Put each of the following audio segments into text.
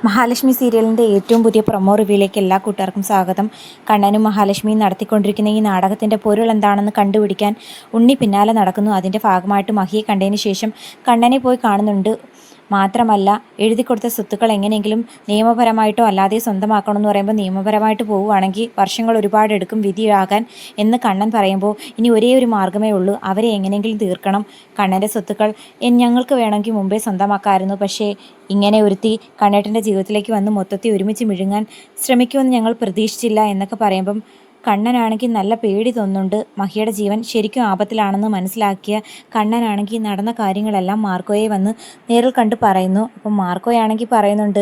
മഹാലക്ഷ്മി സീരിയലിൻ്റെ ഏറ്റവും പുതിയ പ്രൊമോ റിവ്യൂയിലേക്ക് എല്ലാ കൂട്ടുകാർക്കും സ്വാഗതം. കണ്ണനും മഹാലക്ഷ്മിയും നടത്തിക്കൊണ്ടിരിക്കുന്ന ഈ നാടകത്തിൻ്റെ പൊരുൾ എന്താണെന്ന് കണ്ടുപിടിക്കാൻ ഉണ്ണി പിന്നാലെ നടക്കുന്നു. അതിൻ്റെ ഭാഗമായിട്ട് മഹിയെ കണ്ടതിന് ശേഷം കണ്ണനെ പോയി കാണുന്നുണ്ട്. മാത്രമല്ല, എഴുതിക്കൊടുത്ത സ്വത്തുക്കൾ എങ്ങനെയെങ്കിലും നിയമപരമായിട്ടോ അല്ലാതെ സ്വന്തമാക്കണമെന്ന് പറയുമ്പോൾ നിയമപരമായിട്ട് പോവുകയാണെങ്കിൽ വർഷങ്ങൾ ഒരുപാട് എടുക്കും വിധിയാകാൻ എന്ന് കണ്ണൻ പറയുമ്പോൾ ഇനി ഒരേ ഒരു മാർഗ്ഗമേ ഉള്ളൂ, അവരെ എങ്ങനെയെങ്കിലും തീർക്കണം. കണ്ണൻ്റെ സ്വത്തുക്കൾ ഞങ്ങൾക്ക് വേണമെങ്കിൽ മുമ്പേ സ്വന്തമാക്കാമായിരുന്നു. പക്ഷേ ഇങ്ങനെ ഒരുത്തി കണ്ണേട്ടൻ്റെ ജീവിതത്തിലേക്ക് വന്ന് മൊത്തത്തിൽ ഒരുമിച്ച് മിഴുങ്ങാൻ ശ്രമിക്കുമെന്ന് ഞങ്ങൾ പ്രതീക്ഷിച്ചില്ല എന്നൊക്കെ പറയുമ്പം കണ്ണനാണെങ്കിൽ നല്ല പേടി തോന്നുന്നുണ്ട്. മഹിയുടെ ജീവൻ ശരിക്കും ആപത്തിലാണെന്ന് മനസ്സിലാക്കിയ കണ്ണനാണെങ്കിൽ നടന്ന കാര്യങ്ങളെല്ലാം മാർക്കോയെ വന്ന് നേരിൽ കണ്ട് പറയുന്നു. അപ്പം മാർക്കോയാണെങ്കിൽ പറയുന്നുണ്ട്,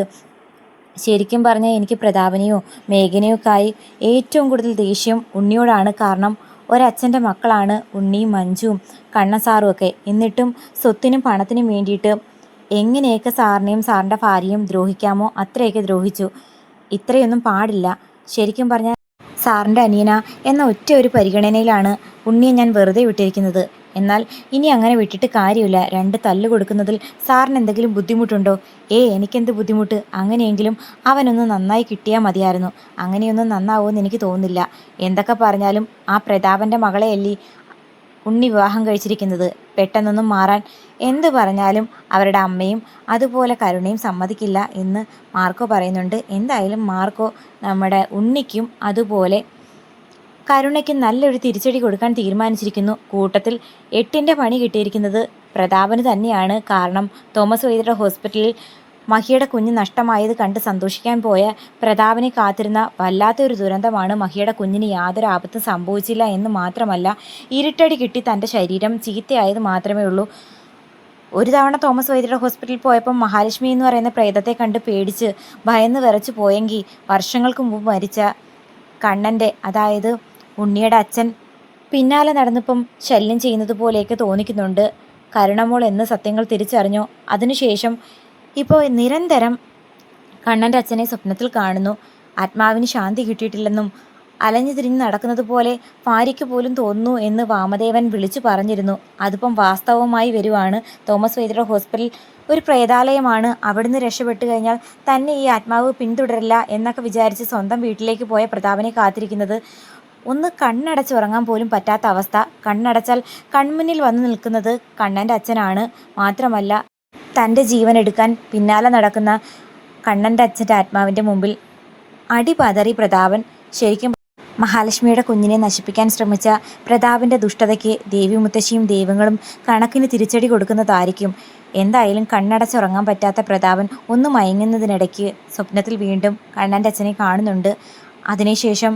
ശരിക്കും പറഞ്ഞാൽ എനിക്ക് പ്രതാപനെയോ മേഘനയോ ഒക്കെ ആയി ഏറ്റവും കൂടുതൽ ദേഷ്യം ഉണ്ണിയോടാണ്. കാരണം ഒരച്ഛൻ്റെ മക്കളാണ് ഉണ്ണിയും മഞ്ജുവും കണ്ണൻ സാറും ഒക്കെ. എന്നിട്ടും സ്വത്തിനും പണത്തിനും വേണ്ടിയിട്ട് എങ്ങനെയൊക്കെ സാറിനെയും സാറിൻ്റെ ഭാര്യയും ദ്രോഹിക്കാമോ അത്രയൊക്കെ ദ്രോഹിച്ചു. ഇത്രയൊന്നും പാടില്ല. ശരിക്കും പറഞ്ഞാൽ സാറിൻ്റെ അനിയന എന്ന ഒറ്റ ഒരു പരിഗണനയിലാണ് ഉണ്ണിയെ ഞാൻ വെറുതെ വിട്ടിരിക്കുന്നത്. എന്നാൽ ഇനി അങ്ങനെ വിട്ടിട്ട് കാര്യമില്ല. രണ്ട് തല്ല് കൊടുക്കുന്നതിൽ സാറിന് എന്തെങ്കിലും ബുദ്ധിമുട്ടുണ്ടോ? എനിക്കെന്ത് ബുദ്ധിമുട്ട്? അങ്ങനെയെങ്കിലും അവനൊന്ന് നന്നായി കിട്ടിയാൽ മതിയായിരുന്നു. അങ്ങനെയൊന്നും നന്നാവുമെന്ന് എനിക്ക് തോന്നുന്നില്ല. എന്തൊക്കെ പറഞ്ഞാലും ആ പ്രതാപൻ്റെ മകളെയല്ലേ ഉണ്ണി വിവാഹം കഴിച്ചിരിക്കുന്നത്. പെട്ടെന്നൊന്നും മാറാൻ എന്ത് പറഞ്ഞാലും അവരുടെ അമ്മയും അതുപോലെ കരുണയും സമ്മതിക്കില്ല എന്ന് മാർക്കോ പറയുന്നുണ്ട്. എന്തായാലും മാർക്കോ നമ്മുടെ ഉണ്ണിക്കും അതുപോലെ കരുണയ്ക്കും നല്ലൊരു തിരിച്ചടി കൊടുക്കാൻ തീരുമാനിച്ചിരിക്കുന്നു. കൂട്ടത്തിൽ 8ൻ്റെ പണി കിട്ടിയിരിക്കുന്നത് പ്രതാപന് തന്നെയാണ്. കാരണം തോമസ് വൈദ്യരുടെ ഹോസ്പിറ്റലിൽ മഹിയുടെ കുഞ്ഞ് നഷ്ടമായത് കണ്ട് സന്തോഷിക്കാൻ പോയ പ്രതാപനെ കാത്തിരുന്ന വല്ലാത്തൊരു ദുരന്തമാണ്. മഹിയുടെ കുഞ്ഞിന് യാതൊരു ആപത്തും സംഭവിച്ചില്ല എന്ന് മാത്രമല്ല, ഇരുട്ടടി കിട്ടി തൻ്റെ ശരീരം ചീത്തയായത് മാത്രമേ ഉള്ളൂ. ഒരു തവണ തോമസ് വൈദ്യരുടെ ഹോസ്പിറ്റലിൽ പോയപ്പോൾ മഹാലക്ഷ്മി എന്ന് പറയുന്ന പ്രേതത്തെ കണ്ട് പേടിച്ച് ഭയന്ന് വിറച്ച് പോയെങ്കിൽ വർഷങ്ങൾക്ക് മുമ്പ് മരിച്ച കണ്ണൻ്റെ, അതായത് ഉണ്ണിയുടെ അച്ഛൻ പിന്നാലെ നടന്നിപ്പം ശല്യം ചെയ്യുന്നത് പോലെയൊക്കെ തോന്നിക്കുന്നുണ്ട്. കരുണമോൾ എന്ന് സത്യങ്ങൾ തിരിച്ചറിഞ്ഞോ അതിനുശേഷം ഇപ്പോൾ നിരന്തരം കണ്ണൻ്റെ അച്ഛനെ സ്വപ്നത്തിൽ കാണുന്നു. ആത്മാവിന് ശാന്തി കിട്ടിയിട്ടില്ലെന്നും അലഞ്ഞു തിരിഞ്ഞ് നടക്കുന്നത് പോലെ ഭാര്യയ്ക്ക് പോലും തോന്നുന്നു എന്ന് വാമദേവൻ വിളിച്ചു പറഞ്ഞിരുന്നു. അതിപ്പം വാസ്തവമായി വരുവാണ്. തോമസ് വൈദ്യരുടെ ഹോസ്പിറ്റൽ ഒരു പ്രേതാലയമാണ്. അവിടുന്ന് രക്ഷപ്പെട്ടു കഴിഞ്ഞാൽ തന്നെ ഈ ആത്മാവ് പിന്തുടരില്ല എന്നൊക്കെ വിചാരിച്ച് സ്വന്തം വീട്ടിലേക്ക് പോയ പ്രതാപനെ കാത്തിരിക്കുന്നത് ഒന്ന് കണ്ണടച്ചുറങ്ങാൻ പോലും പറ്റാത്ത അവസ്ഥ. കണ്ണടച്ചാൽ കൺമുന്നിൽ വന്നു നിൽക്കുന്നത് കണ്ണൻ്റെ അച്ഛനാണ്. മാത്രമല്ല, തൻ്റെ ജീവൻ എടുക്കാൻ പിന്നാലെ നടക്കുന്ന കണ്ണൻ്റെ അച്ഛൻ്റെ ആത്മാവിൻ്റെ മുമ്പിൽ അടിപതറി പ്രതാപൻ. ശരിക്കും മഹാലക്ഷ്മിയുടെ കുഞ്ഞിനെ നശിപ്പിക്കാൻ ശ്രമിച്ച പ്രതാപൻ്റെ ദുഷ്ടതയ്ക്ക് ദേവി മുത്തശ്ശിയും ദൈവങ്ങളും കണക്കിന് തിരിച്ചടി കൊടുക്കുന്നതായിരിക്കും. എന്തായാലും കണ്ണടച്ചുറങ്ങാൻ പറ്റാത്ത പ്രതാപൻ ഒന്ന് മയങ്ങുന്നതിനിടയ്ക്ക് സ്വപ്നത്തിൽ വീണ്ടും കണ്ണൻ്റെ അച്ഛനെ കാണുന്നുണ്ട്. അതിനുശേഷം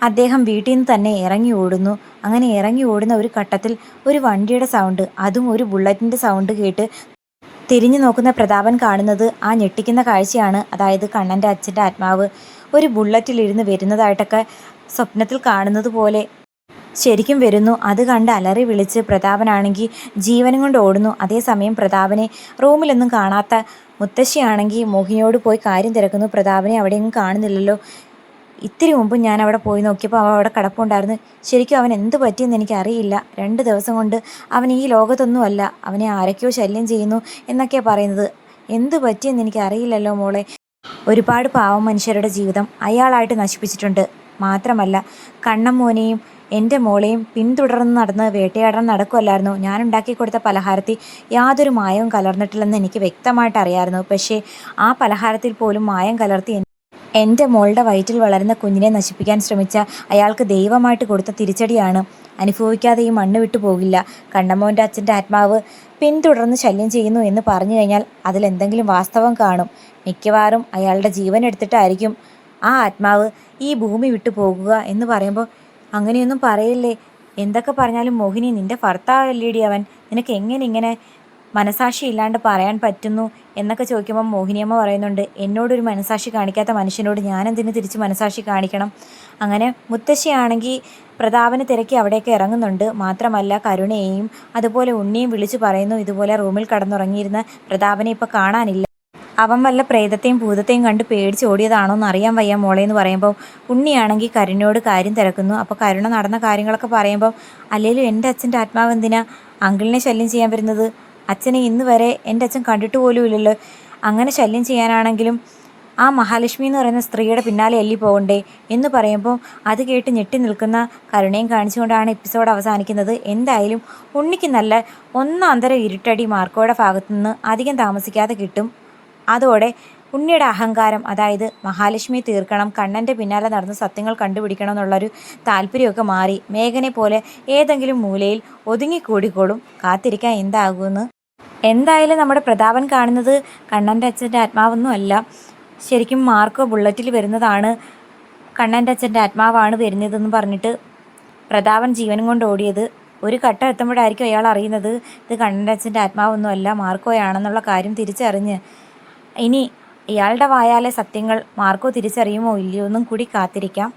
അദ്ദേഹം വീട്ടിൽ നിന്ന് തന്നെ ഇറങ്ങി ഓടുന്നു. അങ്ങനെ ഇറങ്ങി ഓടുന്ന ഒരു ഘട്ടത്തിൽ ഒരു വണ്ടിയുടെ സൗണ്ട്, അതും ഒരു ബുള്ളറ്റിൻ്റെ സൗണ്ട് കേട്ട് തിരിഞ്ഞു നോക്കുന്ന പ്രതാപൻ കാണുന്നത് ആ ഞെട്ടിക്കുന്ന കാഴ്ചയാണ്. അതായത് കണ്ണൻ്റെ അച്ഛൻ്റെ ആത്മാവ് ഒരു ബുള്ളറ്റിലിരുന്ന് വരുന്നതായിട്ടൊക്കെ സ്വപ്നത്തിൽ കാണുന്നത് പോലെ ശരിക്കും വരുന്നു. അത് കണ്ട് അലറി വിളിച്ച് പ്രതാപനാണെങ്കിൽ ജീവനും കൊണ്ട് ഓടുന്നു. അതേസമയം പ്രതാപനെ റൂമിലൊന്നും കാണാത്ത മുത്തശ്ശിയാണെങ്കിൽ മോഹിനിയോട് പോയി കാര്യം തിരക്കുന്നു. പ്രതാപനെ അവിടെയൊന്നും കാണുന്നില്ലല്ലോ. ഇത്തിരി മുമ്പ് ഞാൻ അവിടെ പോയി നോക്കിയപ്പോൾ അവൻ അവിടെ കിടപ്പുണ്ടായിരുന്നു. ശരിക്കും അവൻ എന്ത് പറ്റിയെന്ന് എനിക്കറിയില്ല. 2 ദിവസം കൊണ്ട് അവൻ ഈ ലോകത്തൊന്നുമല്ല. അവനെ ആരൊക്കെയോ ശല്യം ചെയ്യുന്നു എന്നൊക്കെയാണ് പറയുന്നത്. എന്ത് പറ്റിയെന്ന് എനിക്കറിയില്ലല്ലോ മോളെ. ഒരുപാട് പാവം മനുഷ്യരുടെ ജീവിതം അയാളായിട്ട് നശിപ്പിച്ചിട്ടുണ്ട്. മാത്രമല്ല, കണ്ണമ്മോനെയും എൻ്റെ മോളെയും പിന്തുടർന്ന് നടന്ന് വേട്ടയാടാൻ നടക്കുമല്ലായിരുന്നു. ഞാൻ ഉണ്ടാക്കി കൊടുത്ത പലഹാരത്തിൽ യാതൊരു മായവും കലർന്നിട്ടില്ലെന്ന് എനിക്ക് വ്യക്തമായിട്ട് അറിയാമായിരുന്നു. പക്ഷേ ആ പലഹാരത്തിൽ പോലും മായം കലർത്തി എൻ്റെ മോളുടെ വയറ്റിൽ വളരുന്ന കുഞ്ഞിനെ നശിപ്പിക്കാൻ ശ്രമിച്ച അയാൾക്ക് ദൈവമായിട്ട് കൊടുത്ത തിരിച്ചടിയാണ്. അനുഭവിക്കാതെ ഈ മണ്ണ് വിട്ടു പോകില്ല. കണ്ണമ്മോൻ്റെ അച്ഛൻ്റെ ആത്മാവ് പിന്തുടർന്ന് ശല്യം ചെയ്യുന്നു എന്ന് പറഞ്ഞു കഴിഞ്ഞാൽ അതിലെന്തെങ്കിലും വാസ്തവം കാണും. മിക്കവാറും അയാളുടെ ജീവൻ എടുത്തിട്ടായിരിക്കും ആ ആത്മാവ് ഈ ഭൂമി വിട്ടു പോകുക എന്ന് പറയുമ്പോൾ, അങ്ങനെയൊന്നും പറയില്ലേ. എന്തൊക്കെ പറഞ്ഞാലും മോഹിനി, നിൻ്റെ ഭർത്താവല്ലേടി അവൻ. നിനക്ക് എങ്ങനെ ഇങ്ങനെ മനസാക്ഷി ഇല്ലാണ്ട് പറയാൻ പറ്റുന്നു എന്നൊക്കെ ചോദിക്കുമ്പോൾ മോഹിനിയമ്മ പറയുന്നുണ്ട്, എന്നോടൊരു മനസാക്ഷി കാണിക്കാത്ത മനുഷ്യനോട് ഞാനെന്തിനു തിരിച്ച് മനസാക്ഷി കാണിക്കണം. അങ്ങനെ മുത്തശ്ശിയാണെങ്കിൽ പ്രതാപനെ തിരക്കി അവിടേക്ക് ഇറങ്ങുന്നുണ്ട്. മാത്രമല്ല, കരുണയെയും അതുപോലെ ഉണ്ണിയും വിളിച്ചു പറയുന്നു, ഇതുപോലെ റൂമിൽ കടന്നുറങ്ങിയിരുന്ന പ്രതാപനെ ഇപ്പോൾ കാണാനില്ല. അവൻ വല്ല പ്രേതത്തെയും ഭൂതത്തെയും കണ്ട് പേടിച്ച് ഓടിയതാണോ എന്ന് അറിയാൻ വയ്യ മോളെ എന്ന് പറയുമ്പോൾ ഉണ്ണിയാണെങ്കിൽ കരുണയോട് കാര്യം തിരക്കുന്നു. അപ്പോൾ കരുണ നടന്ന കാര്യങ്ങളൊക്കെ പറയുമ്പോൾ, അല്ലേലും എൻ്റെ അച്ഛൻ്റെ ആത്മാവ് എന്തിനാ അങ്കിളിനെ ശല്യം ചെയ്യാൻ വരുന്നത്? അച്ഛനെ ഇന്ന് വരെ എൻ്റെ അച്ഛൻ കണ്ടിട്ട് പോലും ഇല്ലല്ലോ. അങ്ങനെ ശല്യം ചെയ്യാനാണെങ്കിലും ആ മഹാലക്ഷ്മി എന്ന് പറയുന്ന സ്ത്രീയുടെ പിന്നാലെ അല്ലി പോകണ്ടേ എന്ന് പറയുമ്പോൾ അത് കേട്ട് ഞെട്ടി നിൽക്കുന്ന കരുണയും കാണിച്ചുകൊണ്ടാണ് എപ്പിസോഡ് അവസാനിക്കുന്നത്. എന്തായാലും ഉണ്ണിക്ക് നല്ല ഒന്നാന്തരം ഇരുട്ടടി മാർക്കോയുടെ ഭാഗത്തുനിന്ന് അധികം താമസിക്കാതെ കിട്ടും. അതോടെ ഉണ്ണിയുടെ അഹങ്കാരം, അതായത് മഹാലക്ഷ്മിയെ തീർക്കണം, കണ്ണൻ്റെ പിന്നാലെ നടന്ന് സത്യങ്ങൾ കണ്ടുപിടിക്കണം എന്നുള്ളൊരു താല്പര്യമൊക്കെ മാറി മേഘനെ പോലെ ഏതെങ്കിലും മൂലയിൽ ഒതുങ്ങിക്കൂടിക്കോളും. കാത്തിരിക്കാൻ എന്താകുമെന്ന്. എന്തായാലും നമ്മുടെ പ്രതാപൻ കാണുന്നത് കണ്ണൻ്റെ അച്ഛൻ്റെ ആത്മാവൊന്നും അല്ല. ശരിക്കും മാർക്കോ ബുള്ളറ്റിൽ വരുന്നതാണ്, കണ്ണൻ്റെ അച്ഛൻ്റെ ആത്മാവാണ് വരുന്നതെന്ന് പറഞ്ഞിട്ട് പ്രതാപൻ ജീവനും കൊണ്ട് ഓടിയത്. ഒരു ഘട്ടം എത്തുമ്പോഴായിരിക്കും അയാൾ അറിയുന്നത് ഇത് കണ്ണൻ്റെ അച്ഛൻ്റെ ആത്മാവൊന്നും അല്ല, മാർക്കോയാണെന്നുള്ള കാര്യം തിരിച്ചറിഞ്ഞ്. ഇനി ഇയാളുടെ വായാലെ സത്യങ്ങൾ മാർക്കോ തിരിച്ചറിയുമോ ഇല്ലയോ എന്നും കൂടി കാത്തിരിക്കാം.